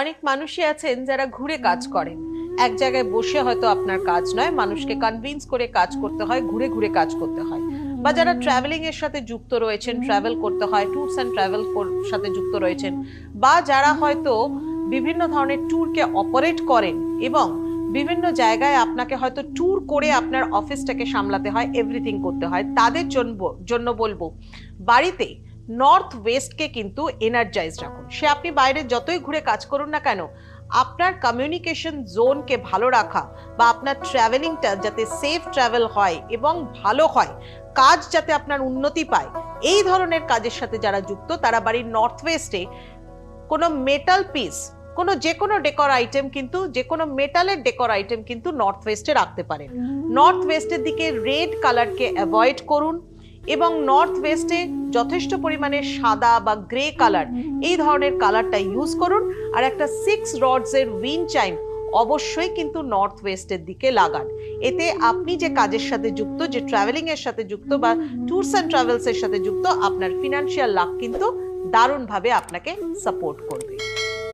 অনেক মানুষই আছেন যারা ঘুরে কাজ করেন। এক জায়গায় বসে হয়তো আপনার কাজ নয়, মানুষকে কনভিন্স করে কাজ করতে হয়, ঘুরে ঘুরে কাজ করতে হয়। বা যারা ট্রাভেলিং এর সাথে যুক্ত রয়েছেন, ট্রাভেল করতে হয়, ট্যুরস অ্যান্ড ট্রাভেল সাথে যুক্ত রয়েছেন, বা যারা হয়তো বিভিন্ন ধরনের ট্যুরকে অপারেট করেন এবং বিভিন্ন জায়গায় আপনাকে হয়তো ট্যুর করে আপনার অফিসটাকে সামলাতে হয়, এভরিথিং করতে হয়, তাদের জন্য বলবো বাড়িতে নর্থ ওয়েস্টকে কিন্তু এনার্জাইজ রাখুন। সে আপনি বাইরে যতই ঘুরে কাজ করুন না কেন, আপনার কমিউনিকেশন জোনকে ভালো রাখা বা আপনার ট্রাভেলিংটা যাতে সেফ ট্রাভেল হয় এবং ভালো হয়, কাজ যাতে আপনার উন্নতি পায়, এই ধরনের কাজের সাথে যারা যুক্ত তারা বাড়ির নর্থ ওয়েস্টে কোনো মেটাল পিস, যে কোনো ডেকোর আইটেম কিন্তু, যে কোনো মেটালের ডেকোর আইটেম কিন্তু নর্থ ওয়েস্টে রাখতে পারেন। নর্থ ওয়েস্টের দিকে রেড কালারকে অ্যাভয়েড করুন এবং নর্থ ওয়েস্টে যথেষ্ট পরিমাণে সাদা বা গ্রে কালার, এই ধরনের কালারটা ইউজ করুন। আর একটা 6 রডসের উইন্ড চাইম অবশ্যই কিন্তু নর্থ ওয়েস্টের দিকে লাগান। এতে আপনি যে কাজের সাথে যুক্ত, যে ট্রাভেলিং এর সাথে যুক্ত বা ট্যুরস অ্যান্ড ট্রাভেলস এর সাথে যুক্ত, আপনার ফিনান্সিয়াল লাক কিন্তু দারুণভাবে আপনাকে সাপোর্ট করবে।